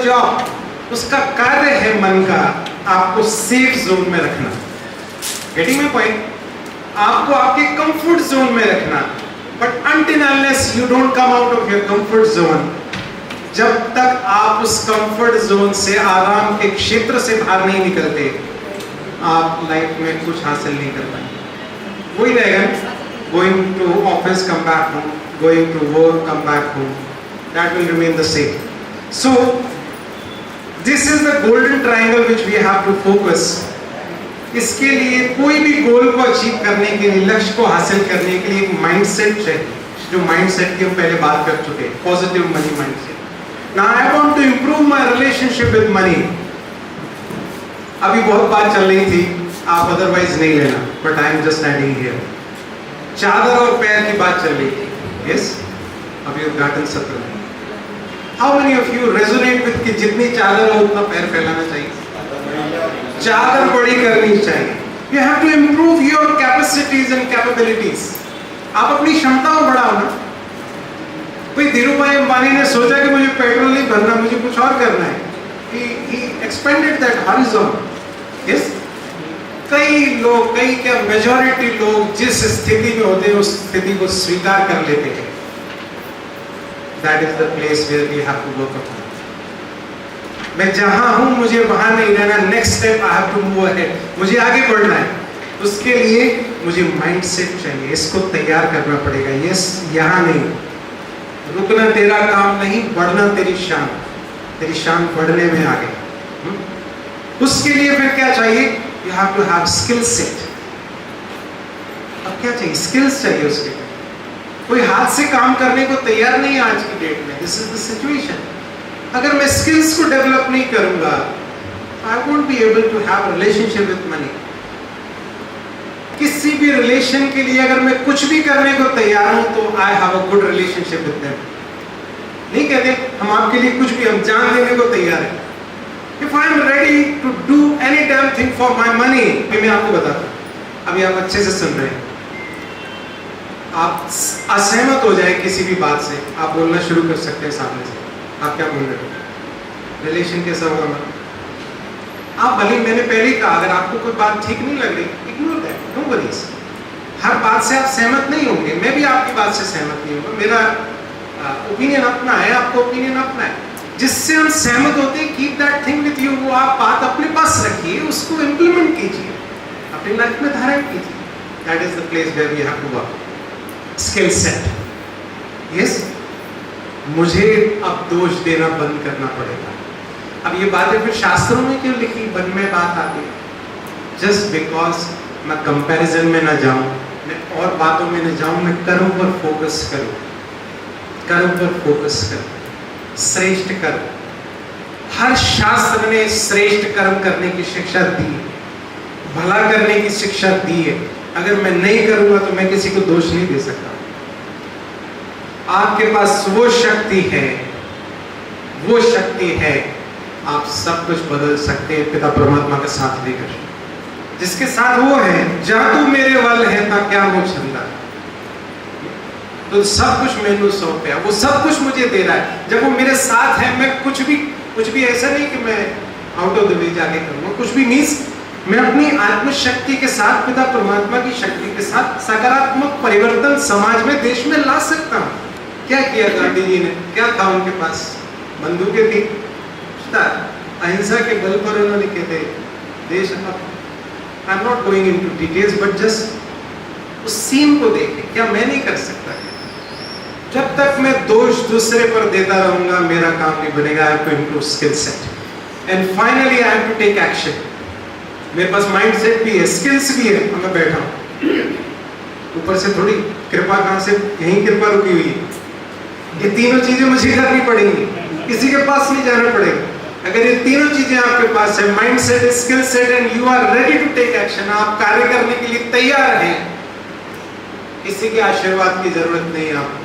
Job, उसका कार्य है मन का आपको सेफ जोन में रखना। Getting my point? आपको आपके कंफर्ट जोन में रखना, but until unless you don't come out of your comfort zone, जब तक आप उस कंफर्ट जोन से, आराम के क्षेत्र से बाहर नहीं निकलते, आप लाइफ में कुछ हासिल नहीं कर पाएंगे। वही रहेगा, going to office, come back home, going to work, come back home, that will remain the same. So this is the golden triangle which we have to focus. इसके लिए कोई भी गोल को अचीव करने के लिए, लक्ष्य को हासिल करने के लिए एक माइंडसेट चाहिए, जो माइंडसेट की हम पहले बात कर चुके हैं, positive money mindset. Now I want to improve my relationship with money. अभी बहुत बात चल रही थी, आप अदरवाइज नहीं लेना, but I am just adding here. चादर और पैर की बात चल रही थी, yes? अभी उद्घाटन सत्र में How many of you resonate with कि जितनी चादर हो उतना पैर फैलाना चाहिए, चादर बड़ी करनी चाहिए। You have to improve your capacities and capabilities. आप अपनी क्षमताओं बढ़ाओ ना। कोई धीरूभाई अंबानी ने सोचा कि मुझे पेट्रोल नहीं भरना, मुझे कुछ और करना है। He expanded that horizon, yes? कई लोग, कई क्या मेजॉरिटी लोग जिस स्थिति में होते हैं उस स्थिति को स्वीकार कर लेते हैं। That is the place where we have to work upon. मैं जहां हूं मुझे वहां नहीं रहना, next step I have to move ahead. मुझे आगे बढ़ना है, उसके लिए मुझे माइंडसेट चाहिए, इसको तैयार करना पड़ेगा। यस, यहाँ नहीं रुकना तेरा काम नहीं, बढ़ना तेरी शान बढ़ने में आगे। उसके लिए फिर क्या चाहिए? You have to have skill set. अब क्या चाहिए? Skills चाहिए उसके लिए। कोई हाथ से काम करने को तैयार नहीं है आज की डेट में। This is the situation. अगर मैं skills को डेवलप नहीं करूंगा, I won't be able to have a relationship with money. किसी भी रिलेशन के लिए अगर मैं कुछ भी करने को तैयार हूं तो I have a good relationship with them. नहीं कहते हम आपके लिए कुछ भी, हम जान देने को तैयार हैं। If I am ready to do any damn thing for my money, मैं आपको बताता हूँ, अभी आप अच्छे से सुन रहे हैं, आप असहमत हो जाए किसी भी बात से, आप बोलना शुरू कर सकते हैं सामने से। आप क्या बोल रहे हो? रिलेशन कैसा होगा हमारा? आप भले, मैंने पहले ही कहा, अगर आपको कोई बात ठीक नहीं लग रही, इग्नोर दैट, नो वरीज। हर बात से आप सहमत नहीं होंगे, मैं भी आपकी बात से सहमत नहीं होगा, मेरा ओपिनियन अपना है, आपका ओपिनियन अपना है। जिससे हम सहमत होते हैं, keep that thing with you, वो आप बात अपने पास रखिए, उसको इम्प्लीमेंट कीजिए, अपनी लाइफ में धारण कीजिए। That is the place where we have to work. Skill set, yes. मुझे अब दोष देना बंद करना पड़ेगा। अब ये बातें फिर शास्त्रों में क्यों लिखी, बन में बात आती है? जस्ट बिकॉज मैं कंपैरिजन में ना जाऊं, मैं और बातों में न जाऊं, मैं कर्म पर फोकस करूं, कर्म पर फोकस करूं, श्रेष्ठ कर्म। हर शास्त्र ने श्रेष्ठ कर्म करने की शिक्षा दी, भला करने की शिक्षा दी है। अगर मैं नहीं करूंगा तो मैं किसी को दोष नहीं दे सकता। आपके पास वो शक्ति है, वो शक्ति है, आप सब कुछ बदल सकते हैं पिता परमात्मा का साथ लेकर। जिसके साथ वो है, जहां तू मेरे वल है ता क्या मुझ छंदा, तो सब कुछ मैंने सौंपा, वो सब कुछ मुझे दे रहा है। जब वो मेरे साथ है, मैं कुछ भी ऐसा नहीं कि मैं आउट ऑफ द वे जाके करूंगा, कुछ भी मीन्स मैं अपनी आत्मशक्ति के साथ, पिता परमात्मा की शक्ति के साथ सकारात्मक परिवर्तन समाज में, देश में ला सकता हूँ। क्या किया गांधी जी ने? क्या था उनके पास? बंदूकें थी, अहिंसा के बल पर उन्होंने कहते देश। I am not going into details, but just उस सीन को देखें, क्या मैं नहीं कर सकता? जब तक मैं दोष दूसरे पर देता रहूंगा, मेरा काम नहीं बनेगा। I have to improve skill set and finally I have to take action. मेरे पास माइंड सेट भी है, स्किल्स भी है, मैं बैठा हूँ। ऊपर से थोड़ी कृपा, कहाँ से? यही कृपा रुकी हुई है। ये तीनों चीजें मुझे करनी पड़ेंगी, किसी के पास नहीं जाना पड़ेगा। अगर ये तीनों चीजें आपके पास है, mind set, skill set and you are ready to take action, आप कार्य करने के लिए तैयार हैं, किसी के आशीर्वाद की जरूरत नहीं है आपको।